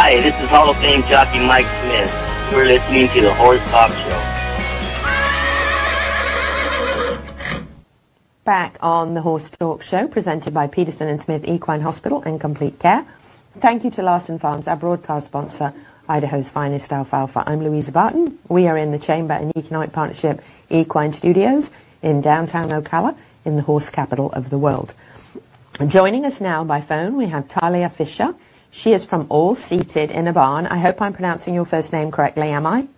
Hi, this is Hall of Fame jockey Mike Smith. You're listening to the Horse Talk Show. Back on the Horse Talk Show, presented by Peterson and Smith Equine Hospital and Complete Care. Thank you to Larson Farms, our broadcast sponsor, Idaho's finest alfalfa. I'm Louisa Barton. We are in the Chamber and Economic Partnership Equine Studios in downtown Ocala, in the horse capital of the world. Joining us now by phone, we have Tahlia Fischer. She is from All Seated in a Barn. I hope I'm pronouncing your first name correctly, am I?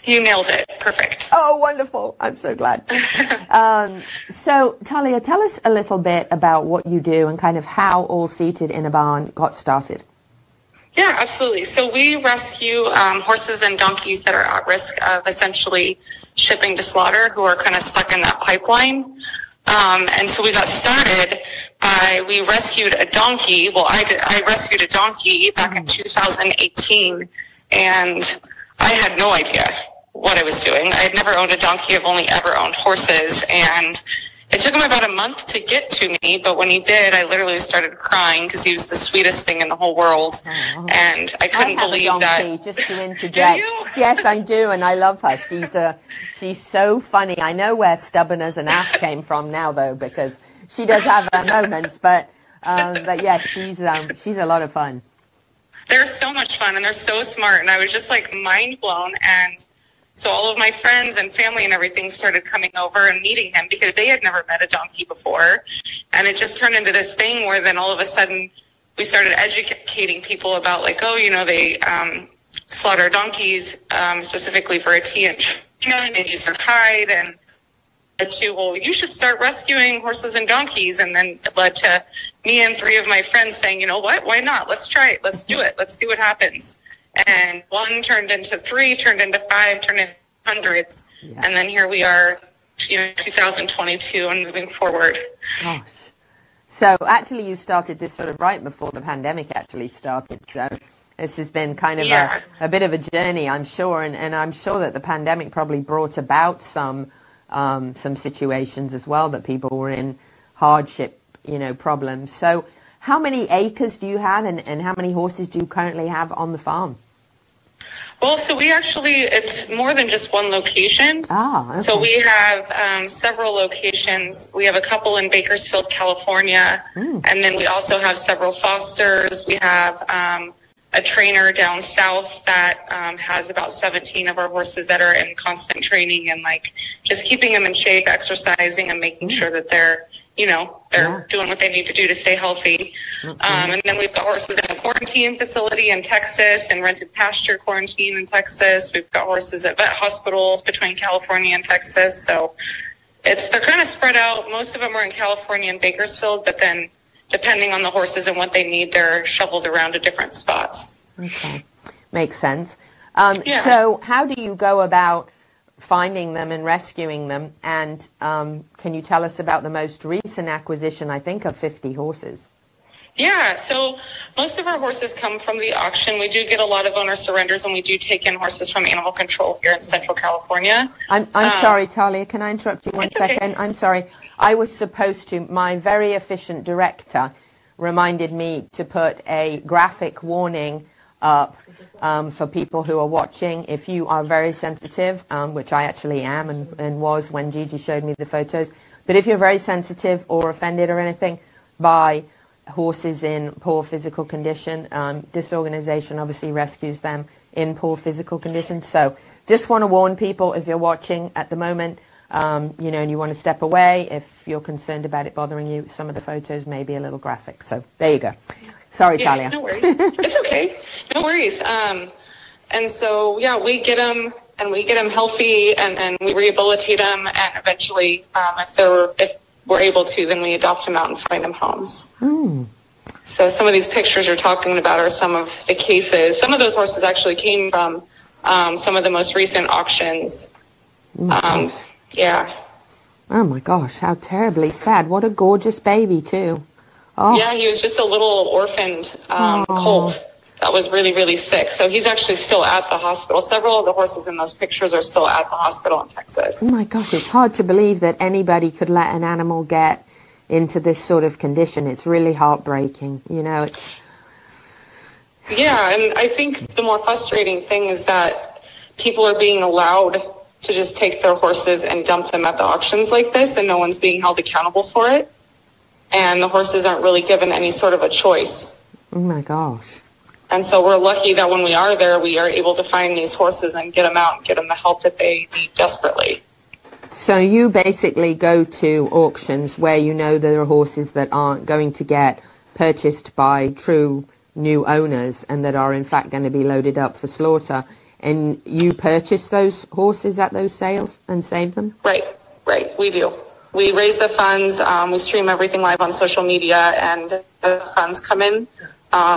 You nailed it. Perfect. Oh, wonderful. I'm so glad. So, Tahlia, tell us a little bit about what you do and kind of how All Seated in a Barn got started. Yeah, absolutely. So we rescue horses and donkeys that are at risk of essentially shipping to slaughter, who are kind of stuck in that pipeline. And so we got started by, we rescued a donkey. Well, I rescued a donkey back in 2018, and I had no idea what I was doing. I had never owned a donkey. I've only ever owned horses, and it took him about a month to get to me, but when he did, I literally started crying because he was the sweetest thing in the whole world. Oh. And I couldn't believe a donkey, that. Just to interject. Do you? Yes, I do, and I love her. She's so funny. I know where stubborn as an ass came from now, though, because she does have her moments. But yes, she's a lot of fun. They're so much fun, and they're so smart, and I was just like mind blown. And so all of my friends and family and everything started coming over and meeting him because they had never met a donkey before. And it just turned into this thing where then all of a sudden we started educating people about, like, oh, you know, they slaughter donkeys specifically for a tea and they use their hide, and to, well, you should start rescuing horses and donkeys. And then it led to me and 3 of my friends saying, you know what, why not? Let's try it. Let's do it. Let's see what happens. And 1 turned into 3, turned into 5, turned into hundreds. Yeah. And then here we are, 2022 and moving forward. Gosh. So actually you started this sort of right before the pandemic actually started. So this has been kind of a bit of a journey, I'm sure. And I'm sure that the pandemic probably brought about some situations as well that people were in hardship, problems. So how many acres do you have, and how many horses do you currently have on the farm? Well, so it's more than just one location. Okay. So we have several locations. We have a couple in Bakersfield, California, and then we also have several fosters. We have a trainer down south that has about 17 of our horses that are in constant training and just keeping them in shape, exercising, and making sure that they're doing what they need to do to stay healthy. And then we've got horses in a quarantine facility in Texas and rented pasture quarantine in Texas. We've got horses at vet hospitals between California and Texas. So they're kind of spread out. Most of them are in California and Bakersfield, but then depending on the horses and what they need, they're shoveled around to different spots. Okay. Makes sense. So how do you go about finding them and rescuing them? And can you tell us about the most recent acquisition, I think, of 50 horses? Yeah, so most of our horses come from the auction. We do get a lot of owner surrenders, and we do take in horses from animal control here in Central California. I'm sorry, Tahlia, can I interrupt you one second? Okay. I'm sorry. I was supposed to, my very efficient director reminded me to put a graphic warning up for people who are watching. If you are very sensitive, which I actually am and was when Gigi showed me the photos, but if you're very sensitive or offended or anything by horses in poor physical condition, this organization obviously rescues them in poor physical condition. So just want to warn people, if you're watching at the moment, and you want to step away, if you're concerned about it bothering you, some of the photos may be a little graphic. So there you go. Sorry, Tahlia. No worries. It's okay. No worries. And so, we get them, and we get them healthy, and we rehabilitate them, and eventually, if we're able to, then we adopt them out and find them homes. So some of these pictures you're talking about are some of the cases. Some of those horses actually came from some of the most recent auctions. Oh my gosh, how terribly sad. What a gorgeous baby, too. Oh. Yeah, he was just a little orphaned colt that was really, really sick. So he's actually still at the hospital. Several of the horses in those pictures are still at the hospital in Texas. Oh my gosh, it's hard to believe that anybody could let an animal get into this sort of condition. It's really heartbreaking. Yeah, and I think the more frustrating thing is that people are being allowed to just take their horses and dump them at the auctions like this, and no one's being held accountable for it. And the horses aren't really given any sort of a choice. Oh my gosh. And so we're lucky that when we are there, we are able to find these horses and get them out and get them the help that they need desperately. So you basically go to auctions where you know there are horses that aren't going to get purchased by true new owners and that are in fact going to be loaded up for slaughter, and you purchase those horses at those sales and save them? Right, we do. We raise the funds, we stream everything live on social media, and the funds come in.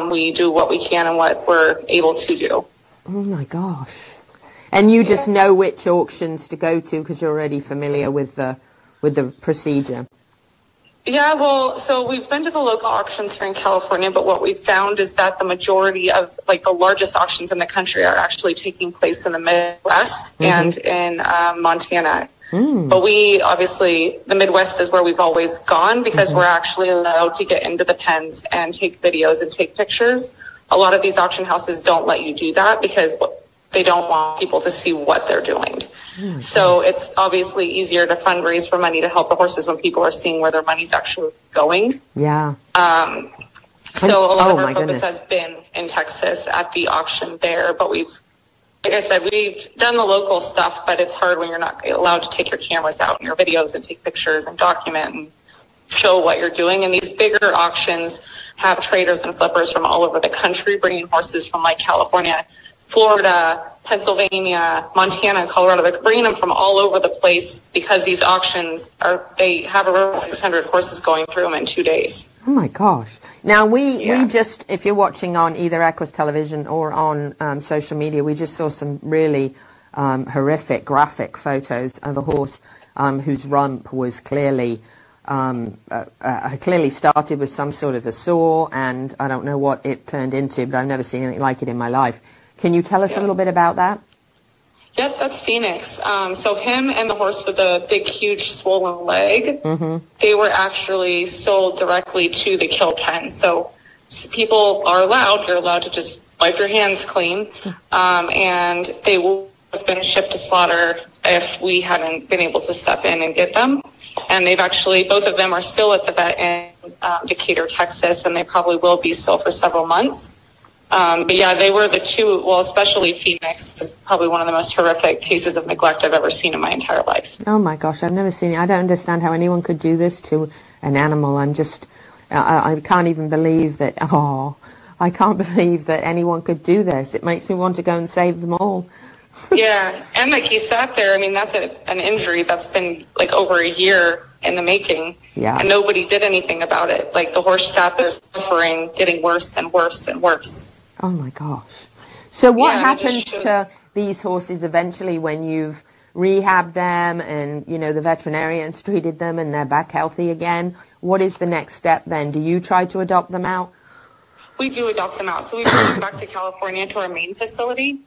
We do what we can and what we're able to do. Oh my gosh. And you just know which auctions to go to because you're already familiar with the procedure. Yeah, well, so we've been to the local auctions here in California, but what we've found is that the majority of, like, the largest auctions in the country are actually taking place in the Midwest and in Montana. But we, obviously, the Midwest is where we've always gone because we're actually allowed to get into the pens and take videos and take pictures. A lot of these auction houses don't let you do that because they don't want people to see what they're doing. So it's obviously easier to fundraise for money to help the horses when people are seeing where their money's actually going. Yeah. So a lot of our focus has been in Texas at the auction there, but like I said, we've done the local stuff, but it's hard when you're not allowed to take your cameras out and your videos and take pictures and document and show what you're doing. And these bigger auctions have traders and flippers from all over the country bringing horses from, like, California, Florida, Pennsylvania, Montana, Colorado. They're bringing them from all over the place because these auctions they have around 600 horses going through them in 2 days. Oh my gosh. Now we just, if you're watching on either Equus Television or on social media, we just saw some really horrific graphic photos of a horse whose rump was clearly started with some sort of a sore, and I don't know what it turned into, but I've never seen anything like it in my life. Can you tell us a little bit about that? Yep, that's Phoenix. So him and the horse with the big, huge, swollen leg, they were actually sold directly to the kill pen. So people you're allowed to just wipe your hands clean, and they will have been shipped to slaughter if we hadn't been able to step in and get them. And they've actually, both of them are still at the vet in Decatur, Texas, and they probably will be still for several months. But yeah, they were the two, well, especially Phoenix is probably one of the most horrific cases of neglect I've ever seen in my entire life. Oh my gosh, I've never seen it. I don't understand how anyone could do this to an animal. I'm just, I can't even believe that, I can't believe that anyone could do this. It makes me want to go and save them all. Yeah, and like he sat there, I mean, that's an injury that's been like over a year in the making. Yeah. And nobody did anything about it. Like the horse sat there suffering, getting worse and worse and worse. Oh my gosh. So what happens to these horses eventually when you've rehabbed them and, you know, the veterinarians treated them and they're back healthy again? What is the next step then? Do you try to adopt them out? We do adopt them out. So we bring them back to California to our main facility.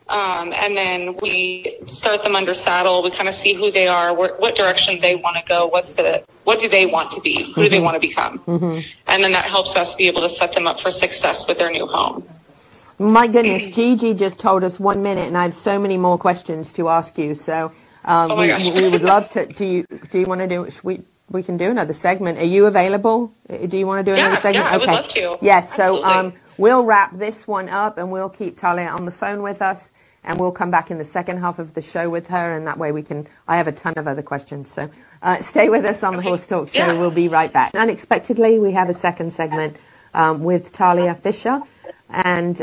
And then we start them under saddle. We kind of see who they are, what direction they want to go, what do they want to be, who do they want to become. And then that helps us be able to set them up for success with their new home. My goodness, Gigi just told us 1 minute, and I have so many more questions to ask you. So we would love to. Do you want to do? We can do another segment. Are you available? Do you want to do another segment? Yeah, I would love to. Yes. So we'll wrap this one up, and we'll keep Tahlia on the phone with us, and we'll come back in the second half of the show with her, and that way we can. I have a ton of other questions, so stay with us on the Horse Talk Show. Yeah. We'll be right back. Unexpectedly, we have a second segment with Tahlia Fischer. And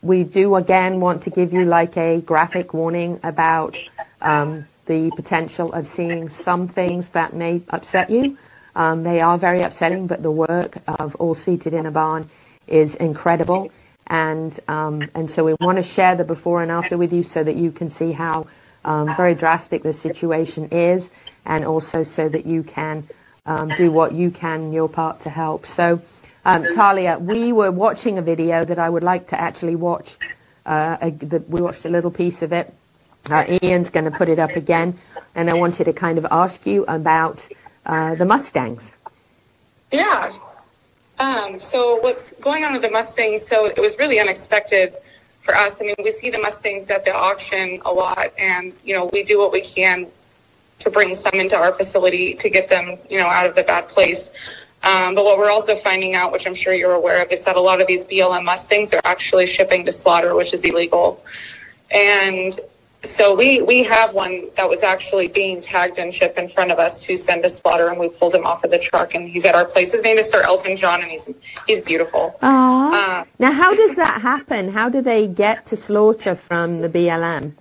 we do again want to give you like a graphic warning about the potential of seeing some things that may upset you. They are very upsetting, but the work of All Seated in a Barn is incredible. And so we want to share the before and after with you so that you can see how very drastic the situation is, and also so that you can do what you can in your part to help. So Tahlia, we were watching a video that I would like to actually watch. We watched a little piece of it. Ian's going to put it up again. And I wanted to kind of ask you about the Mustangs. Yeah. So what's going on with the Mustangs, so it was really unexpected for us. I mean, we see the Mustangs at the auction a lot, and, you know, we do what we can to bring some into our facility to get them, you know, out of the bad place. But what we're also finding out, which I'm sure you're aware of, is that a lot of these BLM Mustangs are actually shipping to slaughter, which is illegal. And so we have one that was actually being tagged and shipped in front of us to send to slaughter, and we pulled him off of the truck, and he's at our place. His name is Sir Elton John, and he's beautiful. Now, how does that happen? How do they get to slaughter from the BLM?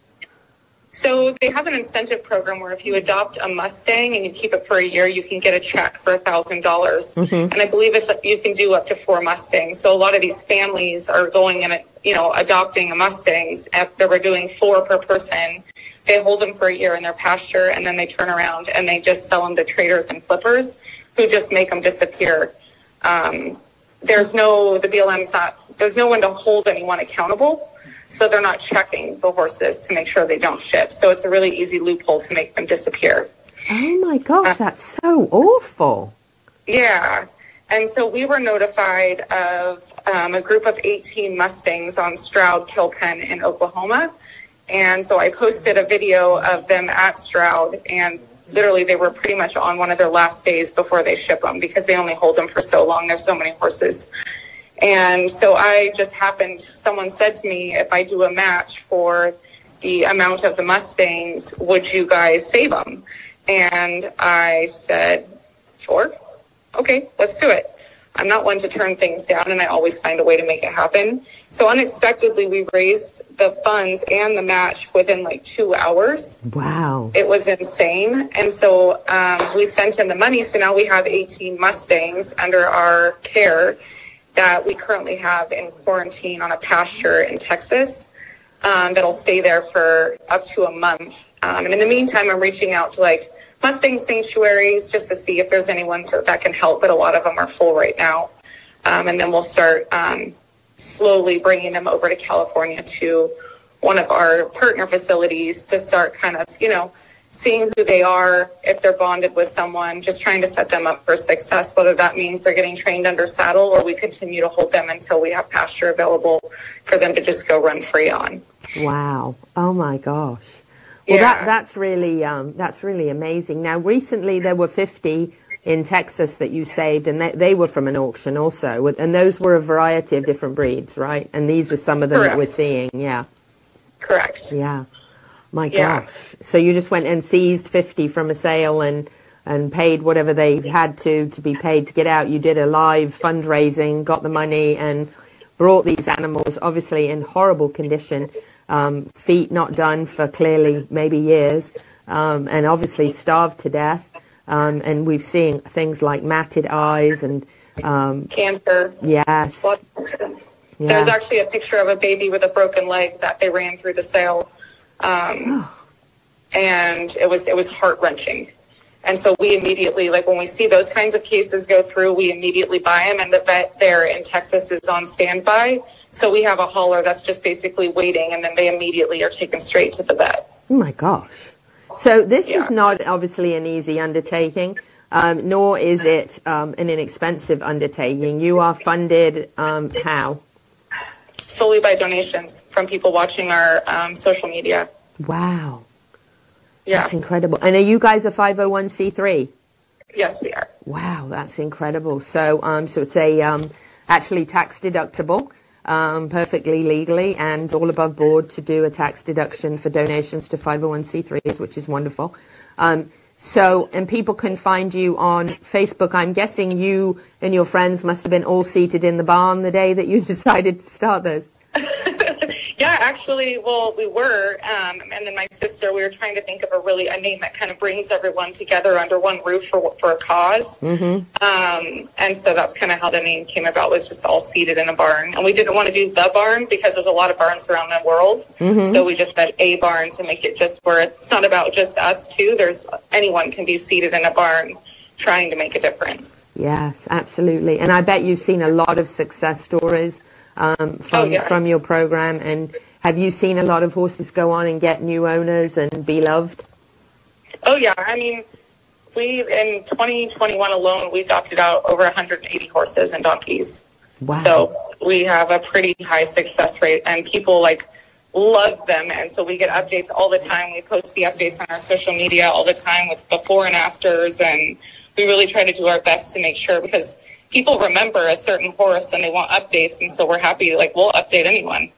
So they have an incentive program where if you adopt a Mustang and you keep it for a year, you can get a check for $1,000. And I believe you can do up to 4 Mustangs. So a lot of these families are going and, you know, adopting Mustangs. After we're doing 4 per person, they hold them for a year in their pasture, and then they turn around and they just sell them to traders and flippers who just make them disappear. There's no one to hold anyone accountable. So they're not checking the horses to make sure they don't ship. So it's a really easy loophole to make them disappear. Oh my gosh, that's so awful. Yeah. And so we were notified of a group of 18 Mustangs on Stroud Kill Pen in Oklahoma. And so I posted a video of them at Stroud, and literally they were pretty much on one of their last days before they ship them, because they only hold them for so long. There's so many horses. And so someone said to me, if I do a match for the amount of the Mustangs, would you guys save them? And I said, sure. Okay, let's do it. I'm not one to turn things down, and I always find a way to make it happen. So unexpectedly, we raised the funds and the match within like 2 hours. Wow. It was insane. And so we sent in the money. So now we have 18 Mustangs under our care that we currently have in quarantine on a pasture in Texas that'll stay there for up to a month. And in the meantime, I'm reaching out to like Mustang sanctuaries just to see if there's anyone that can help, but a lot of them are full right now. And then we'll start slowly bringing them over to California to one of our partner facilities to start kind of, you know, seeing who they are, if they're bonded with someone, just trying to set them up for success, whether that means they're getting trained under saddle or we continue to hold them until we have pasture available for them to just go run free on. Wow. Oh my gosh. Well, yeah. that's really amazing. Now, recently there were 50 in Texas that you saved, and they were from an auction also, and those were a variety of different breeds, right? And these are some of them Correct. that we're seeing, yeah. Correct. Yeah. My gosh. So you just went and seized 50 from a sale and paid whatever they had to be paid to get out. You did a live fundraising, got the money, and brought these animals, obviously in horrible condition, feet not done for clearly maybe years, and obviously starved to death. And we've seen things like matted eyes and cancer. Yes. Blood cancer. Yeah. There's actually a picture of a baby with a broken leg that they ran through the sale. And it was heart-wrenching. And so we immediately, like when we see those kinds of cases go through, we immediately buy them, and the vet there in Texas is on standby. So we have a hauler that's just basically waiting, and then they immediately are taken straight to the vet. Oh my gosh. So this is not obviously an easy undertaking, nor is it an inexpensive undertaking. You are funded how? Solely by donations from people watching our social media. Wow. Yeah. That's incredible. And are you guys a 501c3? Yes, we are. Wow, that's incredible. So so it's a actually tax deductible, perfectly legally, and all above board to do a tax deduction for donations to 501c3s, which is wonderful. So, and people can find you on Facebook. I'm guessing you and your friends must have been all seated in the barn the day that you decided to start this. Yeah, actually, well, we were, and then my sister, we were trying to think of a name that kind of brings everyone together under one roof for a cause. Mm-hmm. And so that's kind of how the name came about, was just all seated in a barn. And we didn't want to do the barn because there's a lot of barns around the world. Mm-hmm. So we just said a barn to make it just where it's not about just us two. Anyone can be seated in a barn trying to make a difference. Yes, absolutely. And I bet you've seen a lot of success stories from your program. And have you seen a lot of horses go on and get new owners and be loved? Oh, yeah. I mean, In 2021 alone, we adopted out over 180 horses and donkeys. Wow. So we have a pretty high success rate, and people love them. And so we get updates all the time. We post the updates on our social media all the time with before and afters. And we really try to do our best to make sure, because people remember a certain horse and they want updates. And so we're happy, we'll update anyone.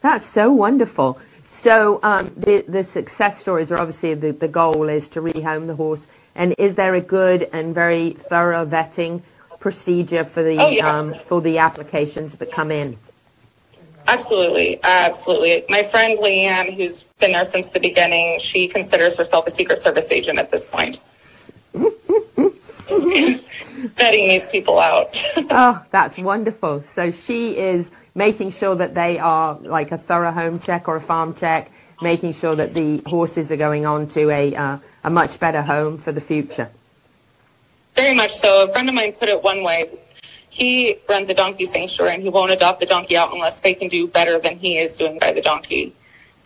That's so wonderful. So the success stories are obviously the goal is to rehome the horse. And is there a good and very thorough vetting procedure for the applications that come in? Absolutely. Absolutely. My friend Leanne, who's been there since the beginning, she considers herself a Secret Service agent at this point. Vetting these people out. Oh, that's wonderful. So she is making sure that they are like a thorough home check or a farm check, making sure that the horses are going on to a much better home for the future. Very much so. A friend of mine put it one way. He runs a donkey sanctuary, and he won't adopt the donkey out unless they can do better than he is doing by the donkey.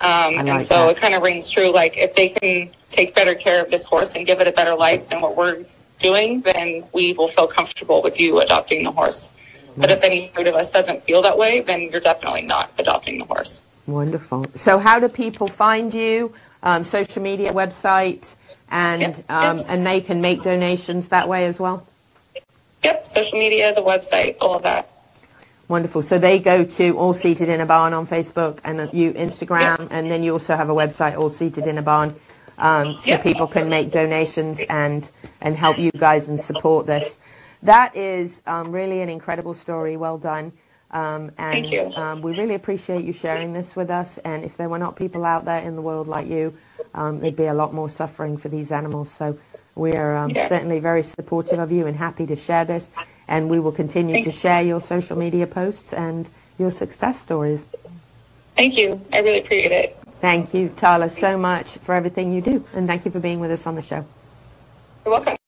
And so it kind of rings true. If they can take better care of this horse and give it a better life than what we're doing, then we will feel comfortable with you adopting the horse. But if any part of us doesn't feel that way, then you're definitely not adopting the horse. Wonderful. So how do people find you? Social media, website, and they can make donations that way as well? Yep, social media, the website, all of that. Wonderful. So they go to All Seated in a Barn on Facebook and you Instagram, and then you also have a website, All Seated in a Barn, so people can make donations and help you guys and support this. That is really an incredible story. Well done. Thank you. We really appreciate you sharing this with us. And if there were not people out there in the world like you, there'd be a lot more suffering for these animals. So we are certainly very supportive of you and happy to share this. And we will continue to share your social media posts and your success stories. Thank you. I really appreciate it. Thank you, Tahlia, so much for everything you do. And thank you for being with us on the show. You're welcome.